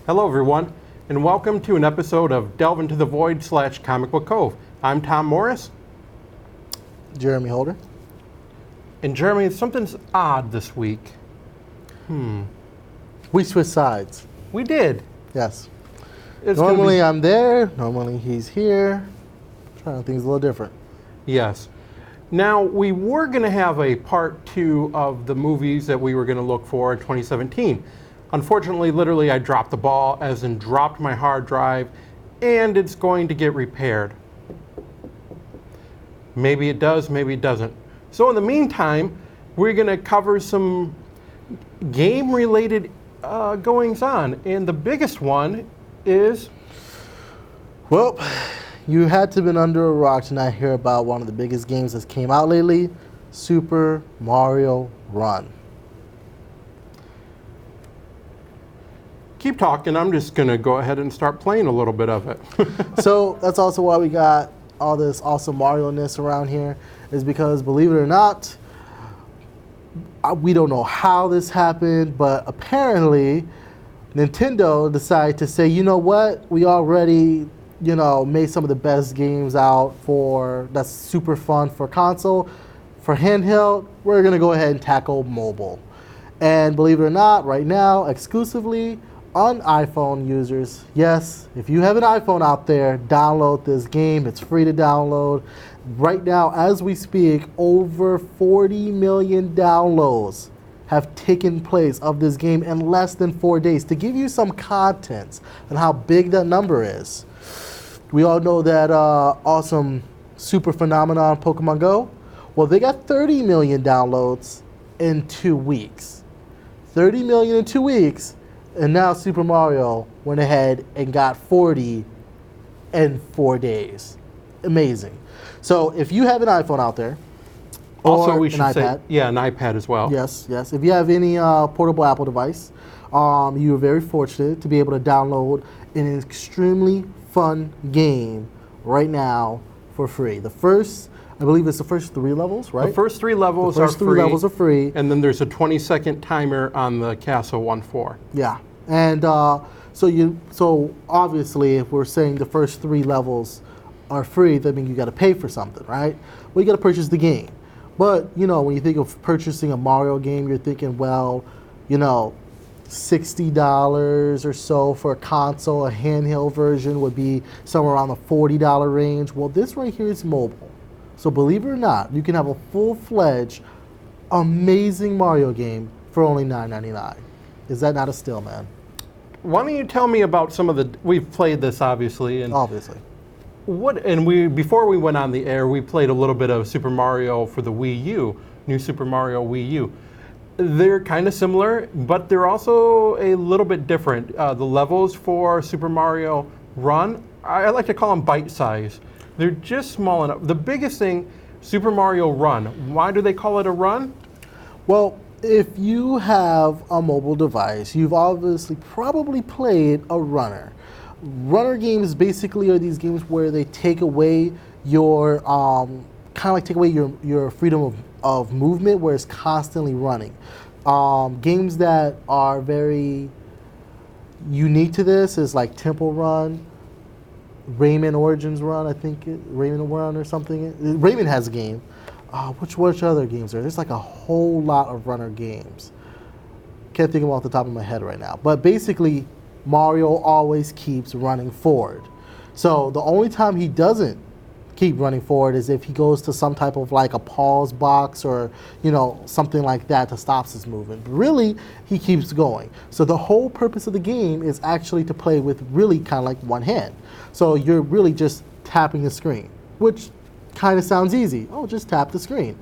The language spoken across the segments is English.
Hello everyone, and welcome to an episode of Delve into the Void / Comic Book Cove. I'm Tom Morris. Jeremy Holder. And Jeremy, something's odd this week. We switched sides. We did. Yes. It's Normally I'm there, normally he's here. Trying to think a little different. Yes. Now, we were going to have a part 2 of the movies that we were going to look for in 2017. Unfortunately, literally, I dropped the ball, as in dropped my hard drive, and it's going to get repaired. Maybe it does, maybe it doesn't. So in the meantime, we're going to cover some game-related goings-on, and the biggest one is... Well, you had to have been under a rock to not hear about one of the biggest games that came out lately, Super Mario Run. Keep talking. I'm just going to go ahead and start playing a little bit of it. So that's also why we got all this awesome Mario-ness around here, is because, believe it or not, we don't know how this happened, but apparently Nintendo decided to say, you know what, we already, made some of the best games out that's super fun for console. For handheld, we're going to go ahead and tackle mobile. And believe it or not, right now, exclusively on iPhone users. Yes, if you have an iPhone out there, download this game. It's free to download. Right now, as we speak, over 40 million downloads have taken place of this game in less than 4 days. To give you some context on how big that number is, we all know that awesome super phenomenon Pokemon Go. Well, they got 30 million downloads in 2 weeks. 30 million in 2 weeks. And now Super Mario went ahead and got 40 in 4 days. Amazing. So if you have an iPhone out there, Also, we should an say, iPad. yeah, an iPad as well. Yes. If you have any portable Apple device, you are very fortunate to be able to download an extremely fun game right now for free. I believe it's the first 3 levels, right? The first 3 levels The first are 3 levels are free. And then there's a 20-second timer on the Castle 1-4. Yeah. And so obviously, if we're saying the first 3 levels are free, that means you got to pay for something, right? Well, you got to purchase the game. But, when you think of purchasing a Mario game, you're thinking, well, $60 or so for a console. A handheld version would be somewhere around the $40 range. Well, this right here is mobile. So believe it or not, you can have a full-fledged, amazing Mario game for only $9.99. Is that not a steal, man? Why don't you tell me about some of the... We've played this, obviously. And Obviously. Before we went on the air, we played a little bit of Super Mario for the Wii U, New Super Mario Wii U. They're kind of similar, but they're also a little bit different. The levels for Super Mario Run, I like to call them bite-size. They're just small enough. The biggest thing, Super Mario Run, why do they call it a run? Well, if you have a mobile device, you've obviously probably played a runner. Runner games basically are these games where they take away your, your freedom of movement, where it's constantly running. Games that are very unique to this is like Temple Run, Rayman Origins Run, Rayman Run or something. Rayman has a game. Which other games are there? There's like a whole lot of runner games. Can't think of them off the top of my head right now. But basically, Mario always keeps running forward. So the only time he doesn't keep running forward is if he goes to some type of like a pause box or, something like that to stop his movement. But really, he keeps going. So the whole purpose of the game is actually to play with really kind of like one hand. So you're really just tapping the screen, which kind of sounds easy. Oh, just tap the screen.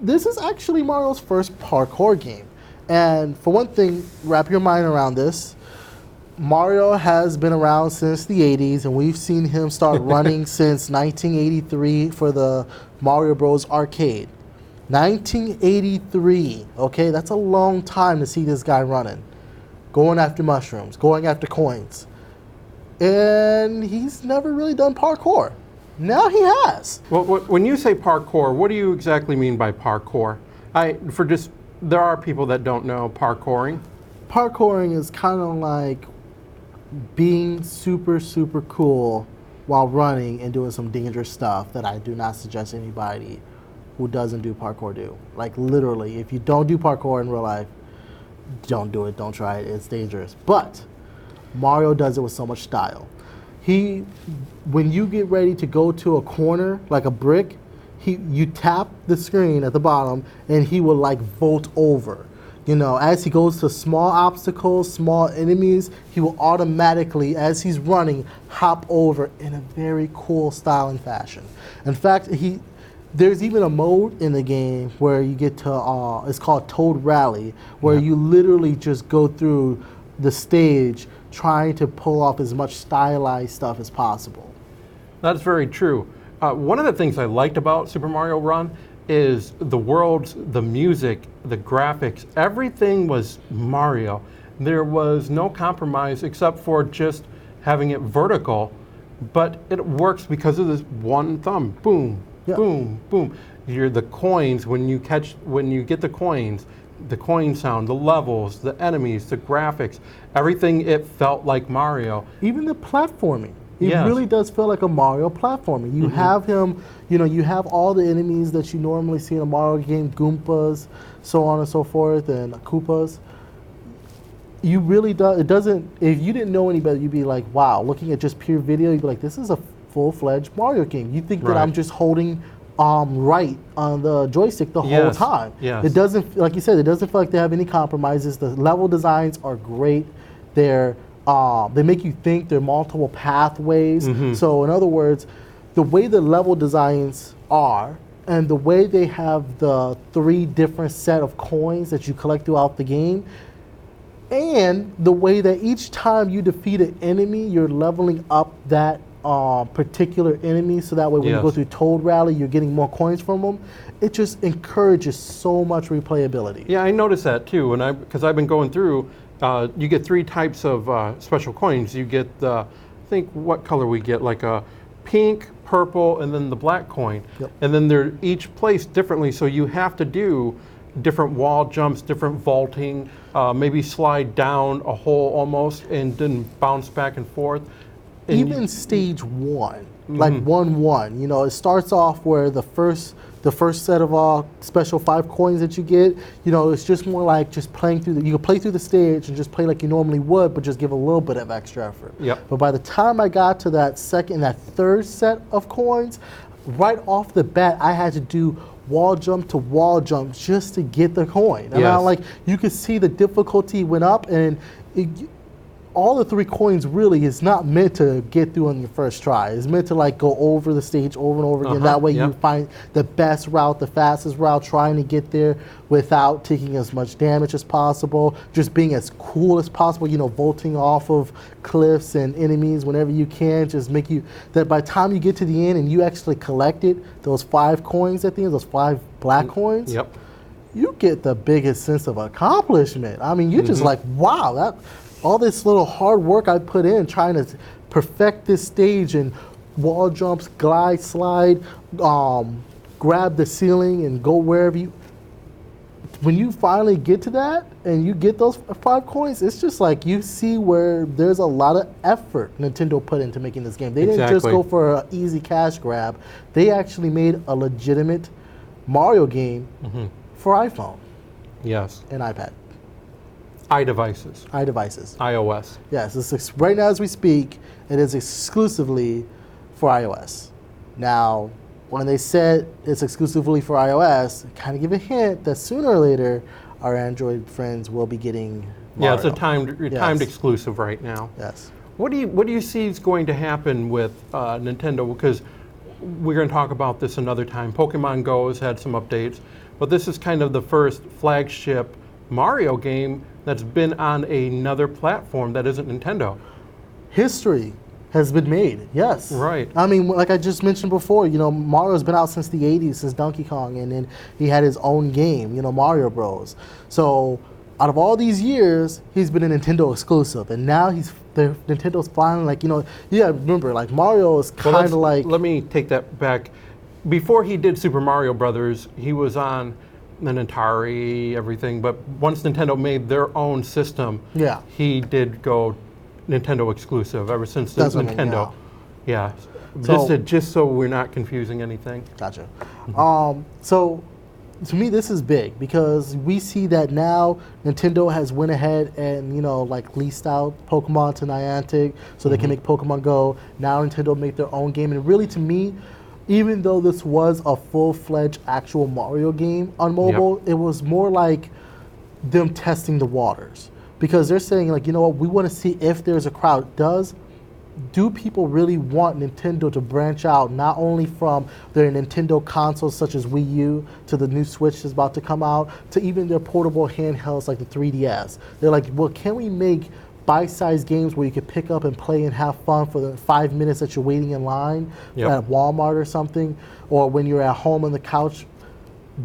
This is actually Mario's first parkour game. And for one thing, wrap your mind around this. Mario has been around since the 80s, and we've seen him start running since 1983 for the Mario Bros. Arcade. 1983, okay? That's a long time to see this guy running. Going after mushrooms, going after coins. And he's never really done parkour. Now he has. Well, when you say parkour, what do you exactly mean by parkour? There are people that don't know parkouring. parkouring is kind of like being super, super cool while running and doing some dangerous stuff that I do not suggest anybody who doesn't do parkour do. Like literally, if you don't do parkour in real life, don't do it, don't try it, it's dangerous. But Mario does it with so much style. When you get ready to go to a corner, like a brick, you tap the screen at the bottom and he will like vault over. You know, as he goes to small obstacles, small enemies, he will automatically, as he's running, hop over in a very cool style and fashion. In fact, there's even a mode in the game where you get to, it's called Toad Rally, where you literally just go through the stage trying to pull off as much stylized stuff as possible. That's very true. One of the things I liked about Super Mario Run is the worlds, the music, the graphics, everything was Mario. There was no compromise except for just having it vertical, but it works because of this one thumb. Boom, boom, boom. The coins, when you get the coin sound, the levels, the enemies, the graphics, everything, it felt like Mario. Even the platforming. It really does feel like a Mario platforming. You have him, you have all the enemies that you normally see in a Mario game, Goombas, so on and so forth, and Koopas. You really it doesn't, if you didn't know any better, you'd be like, wow, looking at just pure video, you'd be like, this is a full-fledged Mario game. You think that I'm just holding right on the joystick the whole time. Yes. It doesn't, like you said, it doesn't feel like they have any compromises. The level designs are great. They make you think there are multiple pathways. So in other words, the way the level designs are and the way they have the 3 different set of coins that you collect throughout the game, and the way that each time you defeat an enemy, you're leveling up that particular enemy, so that way when you go through Toad Rally, you're getting more coins from them. It just encourages so much replayability. Yeah, I noticed that too, because I've been going through. You get 3 types of special coins. You get I think what color we get, like a pink, purple, and then the black coin. And then they're each placed differently, so you have to do different wall jumps, different vaulting, maybe slide down a hole almost, and then bounce back and forth. And even stage 1, like 1-1, it starts off where the first set of special 5 coins that you get, it's just more like just playing through you can play through the stage and just play like you normally would, but just give a little bit of extra effort. But by the time I got to that third set of coins, right off the bat, I had to do wall jump to wall jump just to get the coin. And you could see the difficulty went up, and all the 3 coins really is not meant to get through on your first try. It's meant to like go over the stage over and over again. That way you find the best route, the fastest route, trying to get there without taking as much damage as possible, just being as cool as possible, vaulting off of cliffs and enemies whenever you can, just make you, that by the time you get to the end and you actually collected those 5 coins at the end, those 5 black coins, you get the biggest sense of accomplishment. I mean, you're just like, wow, all this little hard work I put in trying to perfect this stage and wall jumps, glide, slide, grab the ceiling and go wherever you. When you finally get to that and you get those 5 coins, it's just like you see where there's a lot of effort Nintendo put into making this game. They didn't just go for an easy cash grab. They actually made a legitimate Mario game for iPhone. And iPad. iDevices. iOS. Yes, right now as we speak, it is exclusively for iOS. Now, when they said it's exclusively for iOS, kind of give a hint that sooner or later, our Android friends will be getting Mario. It's a timed exclusive right now. What do you see is going to happen with Nintendo? Because we're going to talk about this another time. Pokemon Go has had some updates, but this is kind of the first flagship Mario game that's been on another platform that isn't Nintendo. History has been made, yes. Right. I mean, like I just mentioned before, Mario's been out since the 80s, since Donkey Kong, and then he had his own game, Mario Bros. So out of all these years, he's been a Nintendo exclusive, and now Nintendo's finally like, remember, like Mario is kind of like. Let me take that back. Before he did Super Mario Brothers, he was on then Atari, everything. But once Nintendo made their own system, Yeah. he did go Nintendo exclusive ever since the That's what I mean, Nintendo. yeah. Yeah. So- Just so we're not confusing anything. Gotcha. So to me, this is big because we see that now Nintendo has went ahead and like leased out Pokemon to Niantic so they can make Pokemon Go. Now Nintendo make their own game, and really, to me, even though this was a full-fledged actual Mario game on mobile, it was more like them testing the waters because they're saying like, you know what, we want to see if there's a crowd. Do people really want Nintendo to branch out not only from their Nintendo consoles such as Wii U to the new Switch that's about to come out to even their portable handhelds like the 3DS? They're like, well, can we make bite-sized games where you can pick up and play and have fun for the 5 minutes that you're waiting in line at Walmart or something, or when you're at home on the couch?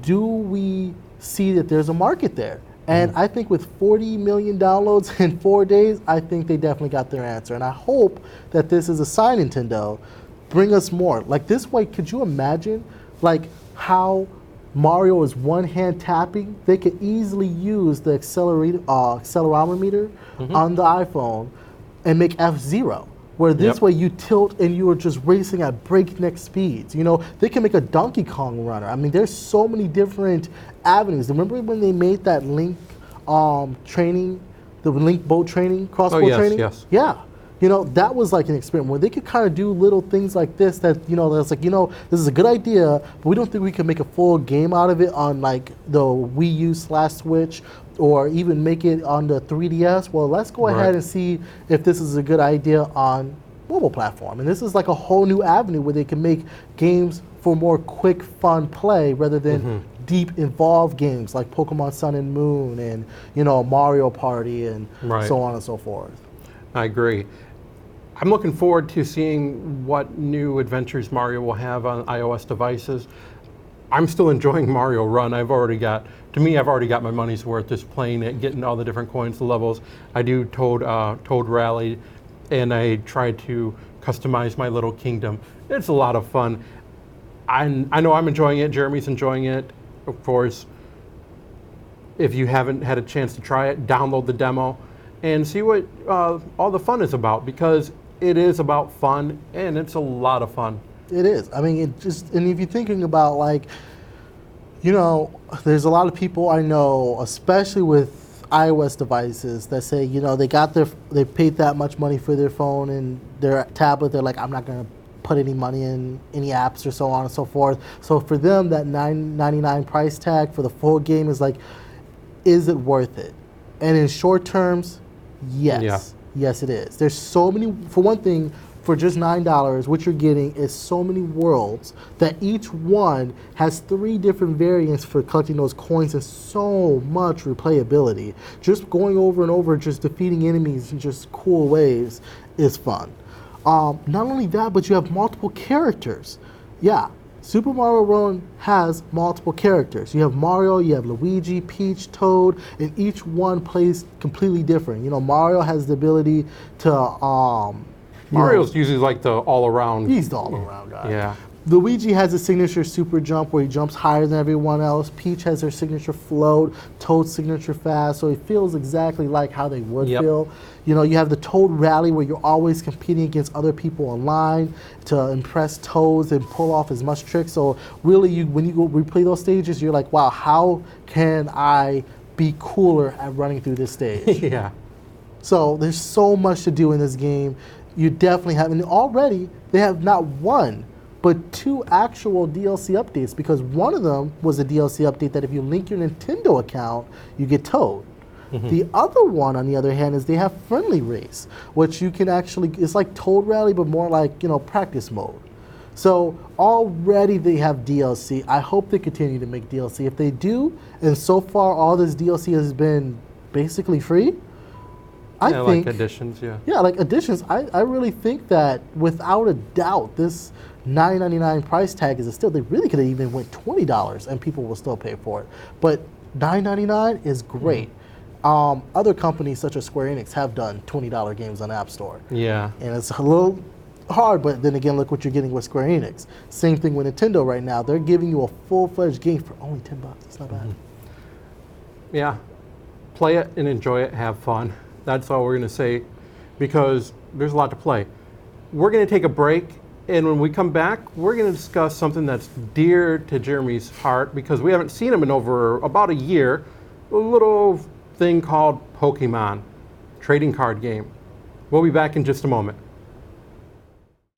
Do we see that there's a market there? And I think with 40 million downloads in 4 days, I think they definitely got their answer. And I hope that this is a sign, Nintendo. Bring us more. Like this way, could you imagine like how Mario is one hand tapping? They could easily use the accelerometer on the iPhone and make F-Zero. Where this way you tilt and you are just racing at breakneck speeds. They can make a Donkey Kong runner. I mean, there's so many different avenues. Remember when they made that Link training, the Link boat training, crossbow training? Yes. Yeah. That was like an experiment where they could kind of do little things like this that's like, this is a good idea, but we don't think we can make a full game out of it on like the Wii U/Switch or even make it on the 3DS. Well, let's go ahead and see if this is a good idea on mobile platform. And this is like a whole new avenue where they can make games for more quick, fun play rather than deep, involved games like Pokemon Sun and Moon and, Mario Party and so on and so forth. I agree. I'm looking forward to seeing what new adventures Mario will have on iOS devices. I'm still enjoying Mario Run. I've already got my money's worth just playing it, getting all the different coins, the levels. I do Toad Rally, and I try to customize my little kingdom. It's a lot of fun. I know I'm enjoying it. Jeremy's enjoying it. Of course, if you haven't had a chance to try it, download the demo and see what all the fun is about, because it is about fun and it's a lot of fun. It is. I mean, and if you're thinking about like, there's a lot of people I know, especially with iOS devices, that say, they paid that much money for their phone and their tablet. They're like, I'm not going to put any money in any apps or so on and so forth. So for them, that $9.99 price tag for the full game is like, is it worth it? And in short terms, yes. Yeah. Yes, it is. There's so many, for one thing, for just $9, what you're getting is so many worlds that each one has 3 different variants for collecting those coins and so much replayability. Just going over and over, just defeating enemies in just cool ways is fun. Not only that, but you have multiple characters. Yeah, Super Mario Run has multiple characters. You have Mario, you have Luigi, Peach, Toad, and each one plays completely different. Mario has the ability to Mario's usually like the all-around. He's the all-around guy. Yeah. Luigi has a signature super jump where he jumps higher than everyone else. Peach has her signature float. Toad's signature fast. So it feels exactly like how they would feel. You have the Toad Rally where you're always competing against other people online to impress Toads and pull off as much tricks. So really, when you go replay those stages, you're like, wow, how can I be cooler at running through this stage? Yeah. So there's so much to do in this game. You definitely have, and already they have not one, but 2 actual DLC updates, because one of them was a DLC update that if you link your Nintendo account, you get Toad. The other one, on the other hand, is they have Friendly Race, which you can actually, it's like Toad Rally, but more like, practice mode. So already they have DLC. I hope they continue to make DLC. If they do, and so far all this DLC has been basically free, I think, like additions, Yeah, like additions. I really think that without a doubt, this $9.99 price tag is a steal. They really could have even went $20 and people will still pay for it. But $9.99 is great. Other companies such as Square Enix have done $20 games on App Store. Yeah. And it's a little hard, but then again, look what you're getting with Square Enix. Same thing with Nintendo right now. They're giving you a full-fledged game for only $10. It's not bad. Yeah, play it and enjoy it, have fun. That's all we're going to say, because there's a lot to play. We're going to take a break, and when we come back, we're going to discuss something that's dear to Jeremy's heart, because we haven't seen him in over about a year, a little thing called Pokemon, trading card game. We'll be back in just a moment.